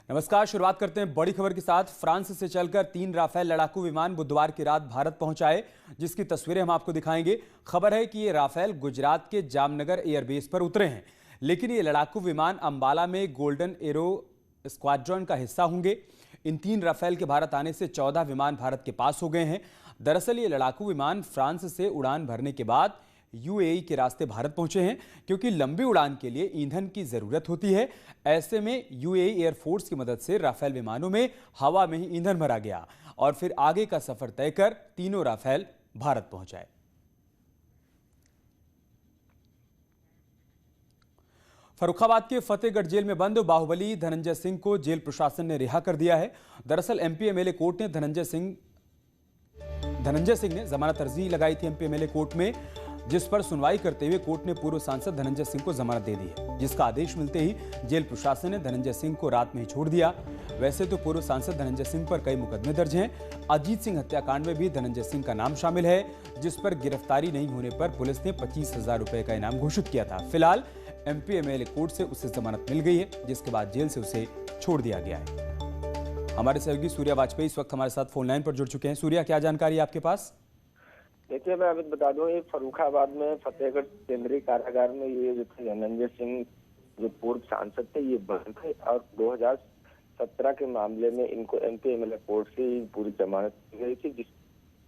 नमस्कार। शुरुआत करते हैं बड़ी खबर के साथ। फ्रांस से चलकर 3 राफेल लड़ाकू विमान बुधवार की रात भारत पहुंचाए, जिसकी तस्वीरें हम आपको दिखाएंगे। खबर है कि ये राफेल गुजरात के जामनगर एयरबेस पर उतरे हैं, लेकिन ये लड़ाकू विमान अंबाला में गोल्डन एरो स्क्वाड्रन का हिस्सा होंगे। इन 3 राफेल के भारत आने से 14 विमान भारत के पास हो गए हैं। दरअसल ये लड़ाकू विमान फ्रांस से उड़ान भरने के बाद यूएई के रास्ते भारत पहुंचे हैं, क्योंकि लंबी उड़ान के लिए ईंधन की जरूरत होती है। ऐसे में यूएई एयरफोर्स की मदद से राफेल विमानों में हवा में ही ईंधन भरा गया और फिर आगे का सफर तय कर तीनों राफेल भारत पहुंचाए। फर्रुखाबाद के फतेहगढ़ जेल में बंद बाहुबली धनंजय सिंह को जेल प्रशासन ने रिहा कर दिया है। दरअसल एमपी एमएलए कोर्ट ने धनंजय सिंह ने जमानत अर्जी लगाई थी एमपी एमएलए कोर्ट में, जिस पर सुनवाई करते हुए कोर्ट ने पूर्व सांसद धनंजय सिंह को जमानत दे दी है, जिसका आदेश मिलते ही जेल प्रशासन ने धनंजय सिंह को रात में ही छोड़ दिया। वैसे तो पूर्व सांसद धनंजय सिंह पर कई मुकदमे दर्ज हैं। अजीत सिंह हत्याकांड में भी धनंजय सिंह का नाम शामिल है, जिस पर गिरफ्तारी नहीं होने पर पुलिस ने 25,000 रुपए का इनाम घोषित किया था। फिलहाल एमपी एमएलए कोर्ट से उसे जमानत मिल गई है, जिसके बाद जेल से उसे छोड़ दिया गया है। हमारे सहयोगी सूर्या वाजपेयी इस वक्त हमारे साथ फोन लाइन पर जुड़ चुके हैं। सूर्या, क्या जानकारी है आपके पास? देखिए, मैं अभी बता दूं, ये फर्रुखाबाद में फतेहगढ़ केंद्रीय कारागार में ये जो थे धनंजय सिंह, जो पूर्व सांसद थे, ये बंद थे और 2017 के मामले में इनको एमपी एमएलए कोर्ट से पूरी जमानत दी गई थी,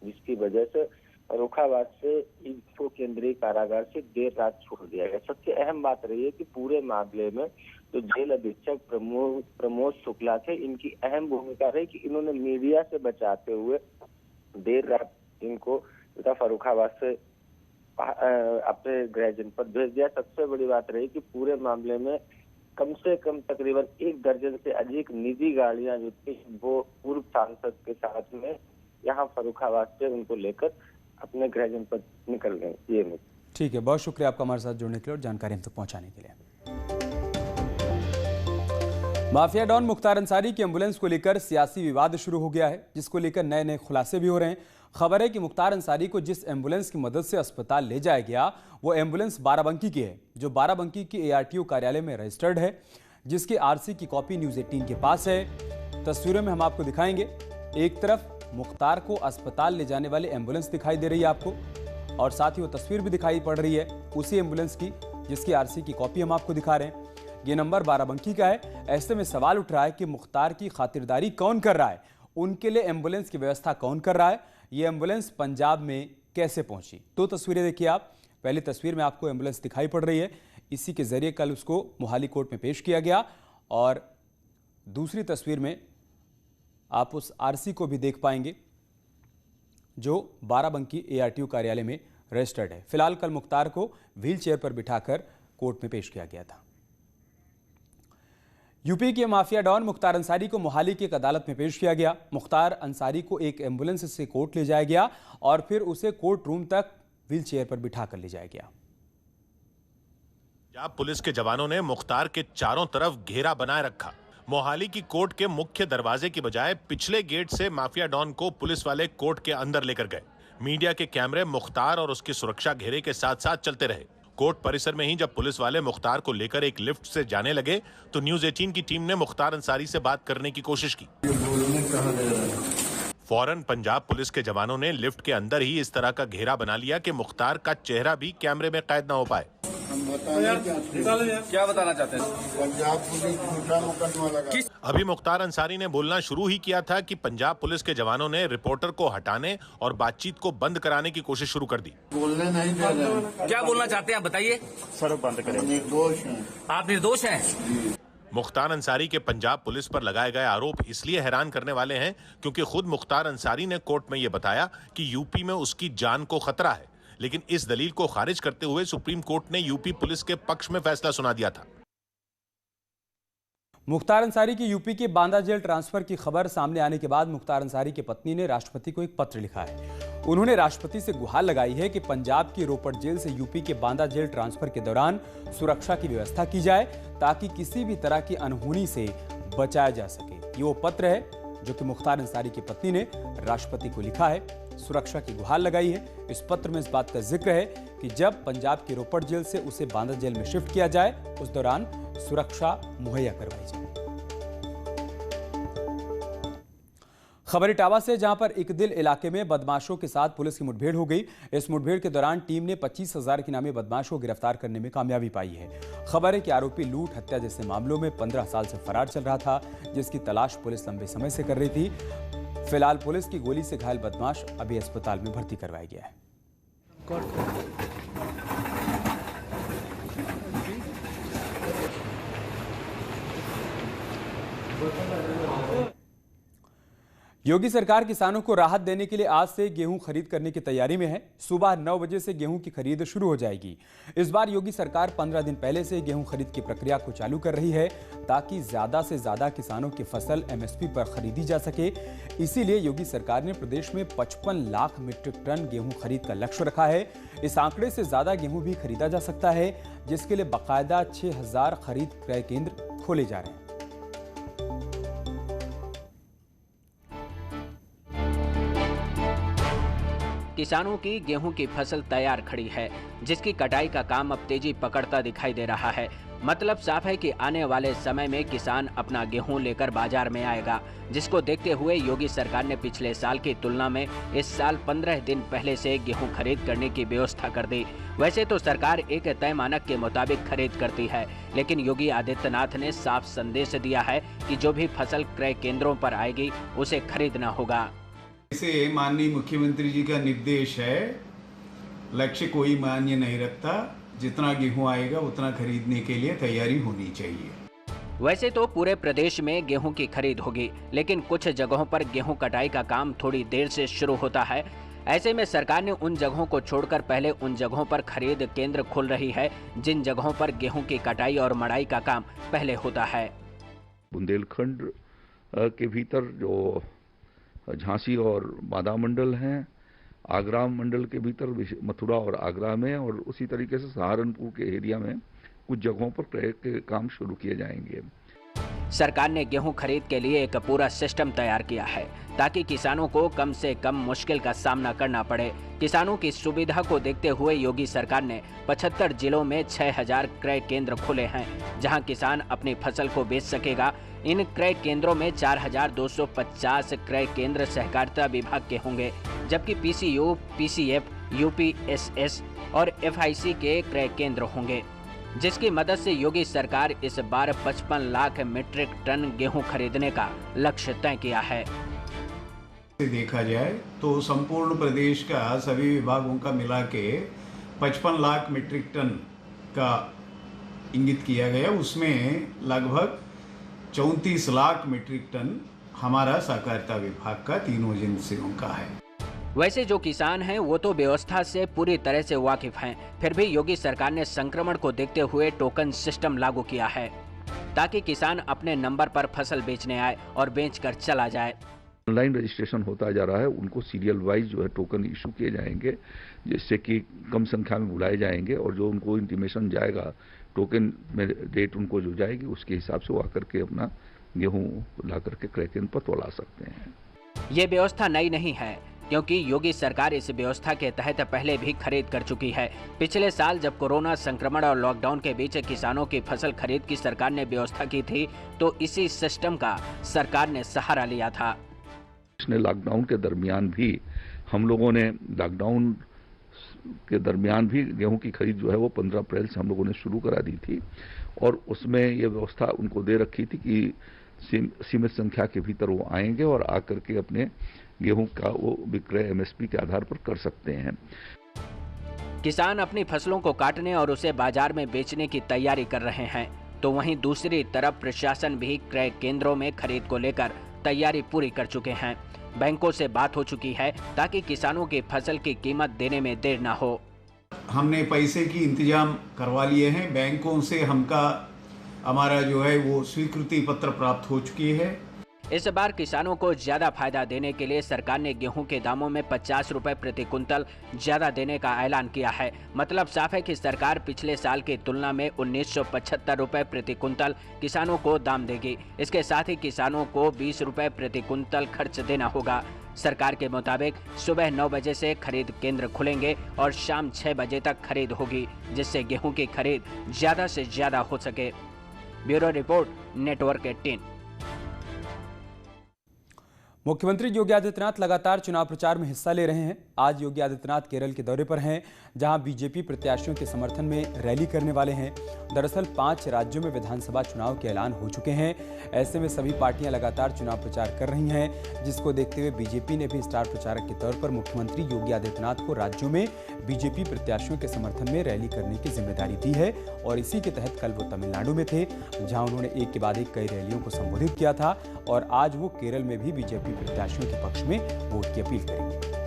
जिसकी वजह से फर्रुखाबाद से इनको केंद्रीय कारागार से देर रात छोड़ दिया गया। सबसे अहम बात रही है कि पूरे मामले में जो जेल अधीक्षक प्रमोद शुक्ला थे, इनकी अहम भूमिका रही कि इन्होंने मीडिया से बचाते हुए देर रात इनको फर्रुखाबाद से अपने गृह जनपद भेज दिया। सबसे बड़ी बात रही कि पूरे मामले में कम से कम तकरीबन 1 दर्जन से अधिक निजी गाड़ियां जो थी, वो पूर्व सांसद के साथ में यहाँ फर्रुखाबाद से उनको लेकर अपने गृह जनपद निकल गए। ये ठीक है, बहुत शुक्रिया आपका हमारे साथ जुड़ने के लिए और जानकारी हम तक पहुंचाने के लिए। माफिया डॉन मुख्तार अंसारी की एम्बुलेंस को लेकर सियासी विवाद शुरू हो गया है, जिसको लेकर नए नए खुलासे भी हो रहे हैं। खबर है कि मुख्तार अंसारी को जिस एम्बुलेंस की मदद से अस्पताल ले जाया गया, वो एम्बुलेंस बाराबंकी की है, जो बाराबंकी के एआरटीओ कार्यालय में रजिस्टर्ड है, जिसके आरसी की कॉपी न्यूज़ 18 के पास है। तस्वीरों में हम आपको दिखाएंगे। एक तरफ मुख्तार को अस्पताल ले जाने वाली एम्बुलेंस दिखाई दे रही है आपको, और साथ ही वो तस्वीर भी दिखाई पड़ रही है उसी एम्बुलेंस की, जिसकी आरसी की कॉपी हम आपको दिखा रहे हैं। ये नंबर बाराबंकी का है। ऐसे में सवाल उठ रहा है कि मुख्तार की खातिरदारी कौन कर रहा है, उनके लिए एम्बुलेंस की व्यवस्था कौन कर रहा है, ये एम्बुलेंस पंजाब में कैसे पहुंची। 2 तस्वीरें देखिए आप। पहली तस्वीर में आपको एम्बुलेंस दिखाई पड़ रही है, इसी के जरिए कल उसको मोहाली कोर्ट में पेश किया गया, और दूसरी तस्वीर में आप उस आरसी को भी देख पाएंगे जो बाराबंकी एआरटीओ कार्यालय में रजिस्टर्ड है। फिलहाल कल मुख्तार को व्हील चेयर पर बिठाकर कोर्ट में पेश किया गया था। यूपी के माफिया डॉन मुख्तार अंसारी को मोहाली की एक अदालत में पेश किया गया। मुख्तार अंसारी को एक एम्बुलेंस से कोर्ट ले जाया गया और फिर उसे कोर्ट रूम तक व्हील चेयर पर बिठाकर ले जाया गया। पंजाब पुलिस के जवानों ने मुख्तार के चारों तरफ घेरा बनाए रखा। मोहाली की कोर्ट के मुख्य दरवाजे की बजाय पिछले गेट से माफिया डॉन को पुलिस वाले कोर्ट के अंदर लेकर गए। मीडिया के कैमरे मुख्तार और उसकी सुरक्षा घेरे के साथ साथ चलते रहे। कोर्ट परिसर में ही जब पुलिस वाले मुख्तार को लेकर एक लिफ्ट से जाने लगे, तो न्यूज़ 18 की टीम ने मुख्तार अंसारी से बात करने की कोशिश की। फौरन पंजाब पुलिस के जवानों ने लिफ्ट के अंदर ही इस तरह का घेरा बना लिया कि मुख्तार का चेहरा भी कैमरे में कैद न हो पाए। क्या बताना चाहते हैं? पंजाब पुलिस झूठा मुकदमा लगा। अभी मुख्तार अंसारी ने बोलना शुरू ही किया था कि पंजाब पुलिस के जवानों ने रिपोर्टर को हटाने और बातचीत को बंद कराने की कोशिश शुरू कर दी। बोलने नहीं दे रहे। क्या बोलना चाहते हैं आप बताइए? सर बंद करें। निर्दोष हैं। आप निर्दोष हैं? मुख्तार अंसारी के पंजाब पुलिस पर लगाए गए आरोप इसलिए हैरान करने वाले हैं क्योंकि खुद मुख्तार अंसारी ने कोर्ट में यह बताया कि यूपी में उसकी जान को खतरा है, लेकिन इस दलील को खारिज करते हुए सुप्रीम कोर्ट ने यूपी पुलिस के पक्ष में फैसला सुना दिया था। मुख्तार अंसारी की यूपी के बांदा जेल ट्रांसफर की खबर सामने आने के बाद मुख्तार अंसारी की पत्नी ने राष्ट्रपति को एक पत्र लिखा है। उन्होंने राष्ट्रपति से गुहार लगाई है कि पंजाब की रोपड़ जेल से यूपी के बांदा जेल ट्रांसफर के दौरान सुरक्षा की व्यवस्था की जाए, ताकि किसी भी तरह की अनहोनी से बचाया जा सके। ये वो पत्र है जो कि मुख्तार अंसारी की पत्नी ने राष्ट्रपति को लिखा है, सुरक्षा की गुहार लगाई है। इस पत्र में इस बात का जिक्र है कि जब पंजाब की रोपड़ जेल से उसे बांदा जेल में शिफ्ट किया जाए, उस दौरान सुरक्षा मुहैया करवाई जाए। खबर इटावा से, जहां पर इकदिल इलाके में बदमाशों के साथ पुलिस की मुठभेड़ हो गई। इस मुठभेड़ के दौरान टीम ने 25,000 के नामी बदमाशों को गिरफ्तार करने में कामयाबी पाई है। खबर है कि आरोपी लूट, हत्या जैसे मामलों में 15 साल से फरार चल रहा था, जिसकी तलाश पुलिस लंबे समय से कर रही थी। फिलहाल पुलिस की गोली से घायल बदमाश अभी अस्पताल में भर्ती करवाया गया है। योगी सरकार किसानों को राहत देने के लिए आज से गेहूं खरीद करने की तैयारी में है। सुबह 9 बजे से गेहूं की खरीद शुरू हो जाएगी। इस बार योगी सरकार 15 दिन पहले से गेहूं खरीद की प्रक्रिया को चालू कर रही है, ताकि ज्यादा से ज्यादा किसानों की फसल एमएसपी पर खरीदी जा सके। इसीलिए योगी सरकार ने प्रदेश में 55 लाख मीट्रिक टन गेहूं खरीद का लक्ष्य रखा है। इस आंकड़े से ज्यादा गेहूं भी खरीदा जा सकता है, जिसके लिए बाकायदा 6000 खरीद क्रय केंद्र खोले जा रहे हैं। किसानों की गेहूं की फसल तैयार खड़ी है, जिसकी कटाई का काम अब तेजी पकड़ता दिखाई दे रहा है। मतलब साफ है कि आने वाले समय में किसान अपना गेहूं लेकर बाजार में आएगा, जिसको देखते हुए योगी सरकार ने पिछले साल की तुलना में इस साल 15 दिन पहले से गेहूं खरीद करने की व्यवस्था कर दी। वैसे तो सरकार एक तय मानक के मुताबिक खरीद करती है, लेकिन योगी आदित्यनाथ ने साफ संदेश दिया है कि जो भी फसल क्रय केंद्रों पर आएगी उसे खरीदना होगा। इसे माननीय मुख्यमंत्री जी का निर्देश है, लक्ष्य कोई मान्य नहीं रखता, जितना गेहूं आएगा उतना खरीदने के लिए तैयारी होनी चाहिए। वैसे तो पूरे प्रदेश में गेहूं की खरीद होगी, लेकिन कुछ जगहों पर गेहूं कटाई का काम थोड़ी देर से शुरू होता है। ऐसे में सरकार ने उन जगहों को छोड़कर पहले उन जगहों पर खरीद केंद्र खोल रही है, जिन जगहों पर गेहूं की कटाई और मड़ाई का काम पहले होता है। बुंदेलखंड के भीतर जो झांसी और बादा मंडल हैं, आगरा मंडल के भीतर मथुरा और आगरा में, और उसी तरीके से सहारनपुर के एरिया में कुछ जगहों पर क्रय के काम शुरू किए जाएंगे। सरकार ने गेहूं खरीद के लिए एक पूरा सिस्टम तैयार किया है, ताकि किसानों को कम से कम मुश्किल का सामना करना पड़े। किसानों की सुविधा को देखते हुए योगी सरकार ने 75 जिलों में 6000 क्रय केंद्र खोले हैं, जहां किसान अपनी फसल को बेच सकेगा। इन क्रय केंद्रों में 4250 क्रय केंद्र सहकारिता विभाग के होंगे, जबकि पीसीयू, पीसीएफ, यूपीएसएस और एफआईसी के क्रय केंद्र होंगे, जिसकी मदद से योगी सरकार इस बार 55 लाख मीट्रिक टन गेहूं खरीदने का लक्ष्य तय किया है। देखा जाए तो संपूर्ण प्रदेश का सभी विभागों का मिला के 55 लाख मीट्रिक टन का इंगित किया गया। उसमें लगभग 34 लाख मीट्रिक टन हमारा सहकारिता विभाग का तीनों एजेंसियों का है। वैसे जो किसान हैं वो तो व्यवस्था से पूरी तरह से वाकिफ हैं, फिर भी योगी सरकार ने संक्रमण को देखते हुए टोकन सिस्टम लागू किया है, ताकि किसान अपने नंबर पर फसल बेचने आए और बेचकर चला जाए। ऑनलाइन रजिस्ट्रेशन होता जा रहा है, उनको सीरियल वाइज जो है टोकन इशू किए जाएंगे, जिससे कि कम संख्या में बुलाए जाएंगे, और जो उनको इंटीमेशन जाएगा टोकन में डेट उनको जो जाएगी उसके हिसाब से वो आकर के अपना गेहूं ला करके क्रय केंद्र पर तोला सकते हैं। ये व्यवस्था नई नहीं है, क्योंकि योगी सरकार इस व्यवस्था के तहत पहले भी खरीद कर चुकी है। पिछले साल जब कोरोना संक्रमण और लॉकडाउन के बीच किसानों की फसल खरीद की सरकार ने व्यवस्था की थी, तो इसी सिस्टम का सरकार ने सहारा लिया था। लॉकडाउन के दरमियान भी हम लोगों ने गेहूं की खरीद जो है वो 15 अप्रैल से हम लोगों ने शुरू करा दी थी, और उसमें ये व्यवस्था उनको दे रखी थी कि सीमित संख्या के भीतर वो आएंगे और आकर के अपने गेहूं का वो विक्रय एमएसपी के आधार पर कर सकते हैं। किसान अपनी फसलों को काटने और उसे बाजार में बेचने की तैयारी कर रहे हैं, तो वहीं दूसरी तरफ प्रशासन भी क्रय केंद्रों में खरीद को लेकर तैयारी पूरी कर चुके हैं। बैंकों से बात हो चुकी है, ताकि किसानों की फसल की कीमत देने में देर न हो। हमने पैसे की इंतजाम करवा लिए हैं, बैंकों से हमारा जो है वो स्वीकृति पत्र प्राप्त हो चुकी है। इस बार किसानों को ज्यादा फायदा देने के लिए सरकार ने गेहूं के दामों में 50 रुपए प्रति कुंतल ज्यादा देने का ऐलान किया है। मतलब साफ है कि सरकार पिछले साल की तुलना में 1975 रुपए प्रति कुंतल किसानों को दाम देगी। इसके साथ ही किसानों को 20 रुपए प्रति कुंतल खर्च देना होगा। सरकार के मुताबिक सुबह 9 बजे से खरीद केंद्र खुलेंगे और शाम 6 बजे तक खरीद होगी, जिससे गेहूं की खरीद ज्यादा से ज्यादा हो सके। Bureau report, network 18। मुख्यमंत्री योगी आदित्यनाथ लगातार चुनाव प्रचार में हिस्सा ले रहे हैं। आज योगी आदित्यनाथ केरल के दौरे पर हैं, जहां बीजेपी प्रत्याशियों के समर्थन में रैली करने वाले हैं। दरअसल 5 राज्यों में विधानसभा चुनाव के ऐलान हो चुके हैं। ऐसे में सभी पार्टियां लगातार चुनाव प्रचार कर रही हैं, जिसको देखते हुए बीजेपी ने भी स्टार प्रचारक के तौर पर मुख्यमंत्री योगी आदित्यनाथ को राज्यों में बीजेपी प्रत्याशियों के समर्थन में रैली करने की जिम्मेदारी दी है। और इसी के तहत कल वो तमिलनाडु में थे, जहां उन्होंने एक के बाद एक कई रैलियों को संबोधित किया था। और आज वो केरल में भी बीजेपी प्रत्याशियों के पक्ष में वोट की अपील करेंगे।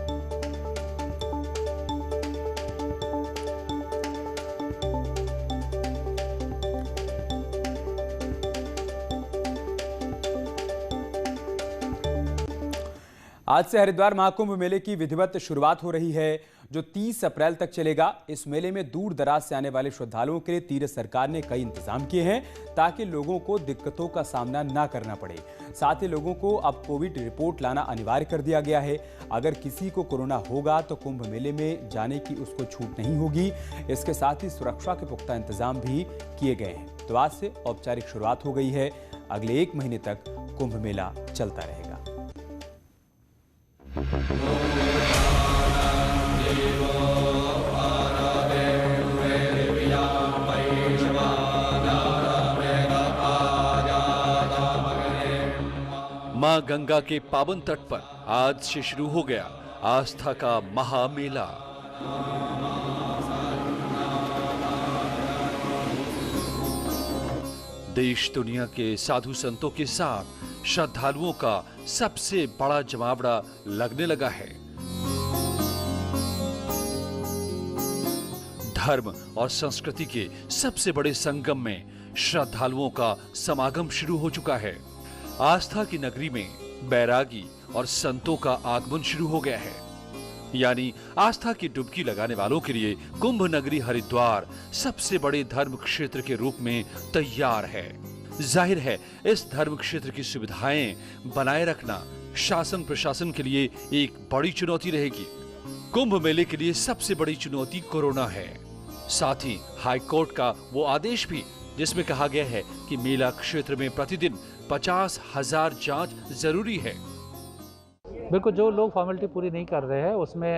आज से हरिद्वार महाकुंभ मेले की विधिवत शुरुआत हो रही है, जो 30 अप्रैल तक चलेगा। इस मेले में दूर दराज से आने वाले श्रद्धालुओं के लिए तीर्थ सरकार ने कई इंतजाम किए हैं, ताकि लोगों को दिक्कतों का सामना ना करना पड़े। साथ ही लोगों को अब कोविड रिपोर्ट लाना अनिवार्य कर दिया गया है। अगर किसी को कोरोना होगा तो कुंभ मेले में जाने की उसको छूट नहीं होगी। इसके साथ ही सुरक्षा के पुख्ता इंतजाम भी किए गए हैं। तो आज से औपचारिक शुरुआत हो गई है। अगले 1 महीने तक कुंभ मेला चलता रहेगा। मां गंगा के पावन तट पर आज से शुरू हो गया आस्था का महामेला। देश दुनिया के साधु संतों के साथ श्रद्धालुओं का सबसे बड़ा जमावड़ा लगने लगा है। धर्म और संस्कृति के सबसे बड़े संगम में श्रद्धालुओं का समागम शुरू हो चुका है। आस्था की नगरी में बैरागी और संतों का आगमन शुरू हो गया है। यानी आस्था की डुबकी लगाने वालों के लिए कुंभ नगरी हरिद्वार सबसे बड़े धर्म क्षेत्र के रूप में तैयार है। जाहिर है, इस धर्म क्षेत्र की सुविधाएं बनाए रखना शासन प्रशासन के लिए एक बड़ी चुनौती रहेगी। कुंभ मेले के लिए सबसे बड़ी चुनौती कोरोना है। साथ ही हाईकोर्ट का वो आदेश भी, जिसमें कहा गया है कि मेला क्षेत्र में प्रतिदिन 50,000 जांच जरूरी है। बिल्कुल, जो लोग फॉर्मेलिटी पूरी नहीं कर रहे हैं उसमें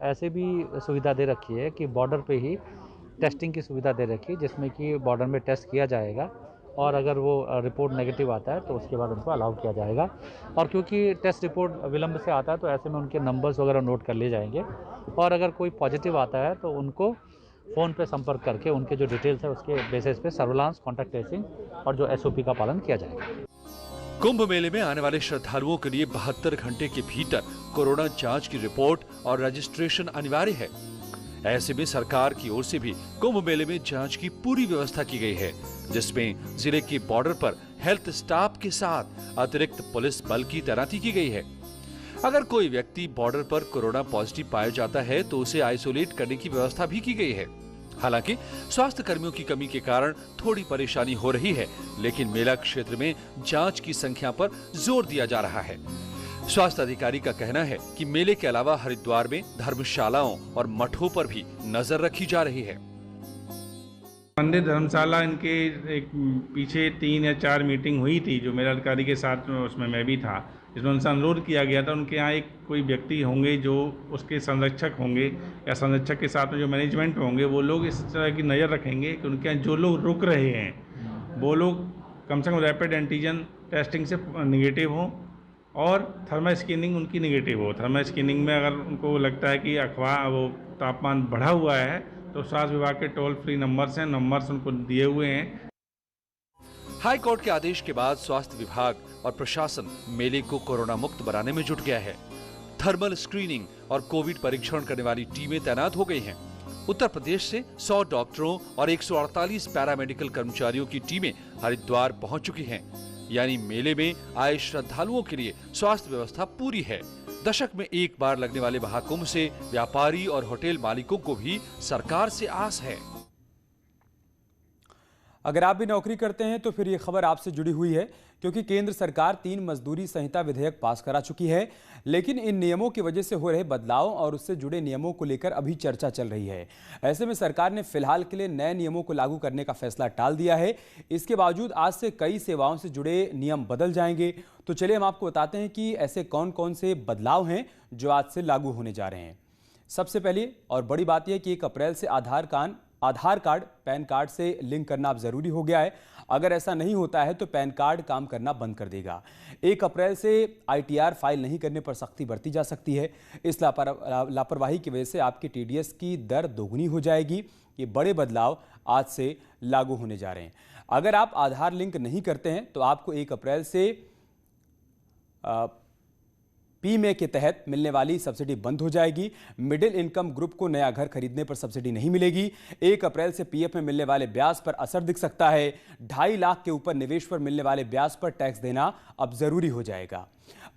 ऐसे भी सुविधा दे रखी है कि बॉर्डर पे ही टेस्टिंग की सुविधा दे रखी है, जिसमें कि बॉर्डर में टेस्ट किया जाएगा और अगर वो रिपोर्ट नेगेटिव आता है तो उसके बाद उनको अलाउ किया जाएगा। और क्योंकि टेस्ट रिपोर्ट विलंब से आता है तो ऐसे में उनके नंबर्स वगैरह नोट कर लिए जाएंगे और अगर कोई पॉजिटिव आता है तो उनको फ़ोन पे संपर्क करके उनके जो डिटेल्स है उसके बेसिस पे सर्विलांस, कॉन्टैक्ट ट्रेसिंग और जो SOP का पालन किया जाएगा। कुंभ मेले में आने वाले श्रद्धालुओं के लिए 72 घंटे के भीतर कोरोना जांच की रिपोर्ट और रजिस्ट्रेशन अनिवार्य है। ऐसे में सरकार की ओर से भी कुंभ मेले में जांच की पूरी व्यवस्था की गई है, जिसमें जिले के बॉर्डर पर हेल्थ स्टाफ के साथ अतिरिक्त पुलिस बल की तैनाती की गई है। अगर कोई व्यक्ति बॉर्डर पर कोरोना पॉजिटिव पाया जाता है तो उसे आइसोलेट करने की व्यवस्था भी की गई है। हालांकि स्वास्थ्य कर्मियों की कमी के कारण थोड़ी परेशानी हो रही है, लेकिन मेला क्षेत्र में जांच की संख्या पर जोर दिया जा रहा है। स्वास्थ्य अधिकारी का कहना है कि मेले के अलावा हरिद्वार में धर्मशालाओं और मठों पर भी नजर रखी जा रही है। मंदिर धर्मशाला इनके एक पीछे 3 या 4 मीटिंग हुई थी, जो मेरा अधिकारी के साथ उसमें मैं भी था, जिसमें उनसे अनुरोध किया गया था उनके यहाँ एक कोई व्यक्ति होंगे जो उसके संरक्षक होंगे या संरक्षक के साथ में जो मैनेजमेंट में होंगे, वो लोग इस तरह की नज़र रखेंगे कि उनके यहाँ जो लोग रुक रहे हैं वो लोग कम से कम रैपिड एंटीजन टेस्टिंग से निगेटिव हों और थर्मल स्कैनिंग उनकी निगेटिव हो। थर्मल स्कैनिंग में अगर उनको लगता है कि वो तापमान बढ़ा हुआ है तो स्वास्थ्य विभाग के टोल फ्री नंबर्स हैं, नंबर्स उनको दिए हुए हैं। हाई कोर्ट के आदेश के बाद स्वास्थ्य विभाग और प्रशासन मेले को कोरोना मुक्त बनाने में जुट गया है। थर्मल स्क्रीनिंग और कोविड परीक्षण करने वाली टीमें तैनात हो गई हैं। उत्तर प्रदेश से 100 डॉक्टरों और 148 पैरामेडिकल कर्मचारियों की टीमें हरिद्वार पहुंच चुकी हैं। यानी मेले में आए श्रद्धालुओं के लिए स्वास्थ्य व्यवस्था पूरी है। दशक में एक बार लगने वाले महाकुंभ से व्यापारी और होटल मालिकों को भी सरकार से आस है। अगर आप भी नौकरी करते हैं तो फिर ये खबर आपसे जुड़ी हुई है, क्योंकि केंद्र सरकार 3 मजदूरी संहिता विधेयक पास करा चुकी है, लेकिन इन नियमों की वजह से हो रहे बदलाव और उससे जुड़े नियमों को लेकर अभी चर्चा चल रही है। ऐसे में सरकार ने फिलहाल के लिए नए नियमों को लागू करने का फैसला टाल दिया है। इसके बावजूद आज से कई सेवाओं से जुड़े नियम बदल जाएंगे। तो चलिए हम आपको बताते हैं कि ऐसे कौन कौन से बदलाव हैं जो आज से लागू होने जा रहे हैं। सबसे पहले और बड़ी बात यह है कि 1 अप्रैल से आधार कार्ड पैन कार्ड से लिंक करना अब जरूरी हो गया है। अगर ऐसा नहीं होता है तो पैन कार्ड काम करना बंद कर देगा। 1 अप्रैल से ITR फाइल नहीं करने पर सख्ती बरती जा सकती है। इस लापरवाही की वजह से आपकी TDS की दर दोगुनी हो जाएगी। ये बड़े बदलाव आज से लागू होने जा रहे हैं। अगर आप आधार लिंक नहीं करते हैं तो आपको 1 अप्रैल से PMAY के तहत मिलने वाली सब्सिडी बंद हो जाएगी। मिडिल इनकम ग्रुप को नया घर खरीदने पर सब्सिडी नहीं मिलेगी। 1 अप्रैल से PF में मिलने वाले ब्याज पर असर दिख सकता है। 2.5 लाख के ऊपर निवेश पर मिलने वाले ब्याज पर टैक्स देना अब जरूरी हो जाएगा।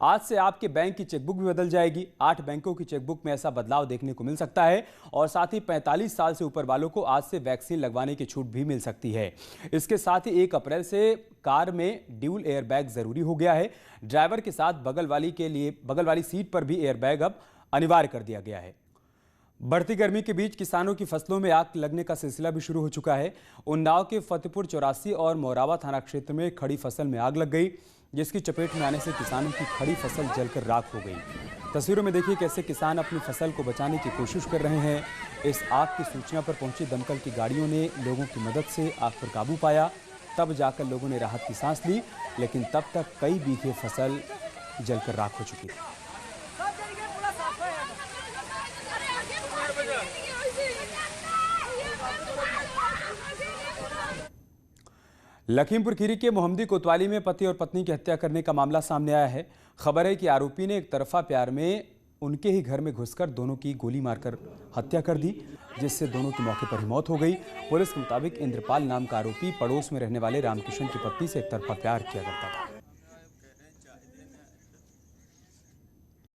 आज से आपके बैंक की चेकबुक भी बदल जाएगी। 8 बैंकों की चेकबुक में ऐसा बदलाव देखने को मिल सकता है और साथ ही 45 साल से ऊपर वालों को आज से वैक्सीन लगवाने की छूट भी मिल सकती है। इसके साथ ही 1 अप्रैल से कार में ड्यूल एयरबैग जरूरी हो गया है। ड्राइवर के साथ बगल वाली सीट पर भी एयरबैग अब अनिवार्य कर दिया गया है। बढ़ती गर्मी के बीच किसानों की फसलों में आग लगने का सिलसिला भी शुरू हो चुका है। उन्नाव के फतेहपुर 84 और मोरावा थाना क्षेत्र में खड़ी फसल में आग लग गई, जिसकी चपेट में आने से किसानों की खड़ी फसल जलकर राख हो गई। तस्वीरों में देखिए कैसे किसान अपनी फसल को बचाने की कोशिश कर रहे हैं। इस आग की सूचना पर पहुंची दमकल की गाड़ियों ने लोगों की मदद से आग पर काबू पाया। तब जाकर लोगों ने राहत की सांस ली, लेकिन तब तक कई बीघे फसल जलकर राख हो चुकी थी। लखीमपुर खीरी के मोहम्मदी कोतवाली में पति और पत्नी की हत्या करने का मामला सामने आया है। खबर है कि आरोपी ने एक तरफा प्यार में उनके ही घर में घुसकर दोनों की गोली मारकर हत्या कर दी, जिससे दोनों की मौके पर ही मौत हो गई। पुलिस के मुताबिक इंद्रपाल नाम का आरोपी पड़ोस में रहने वाले रामकिशन की पत्नी से एक तरफा प्यार किया करता था।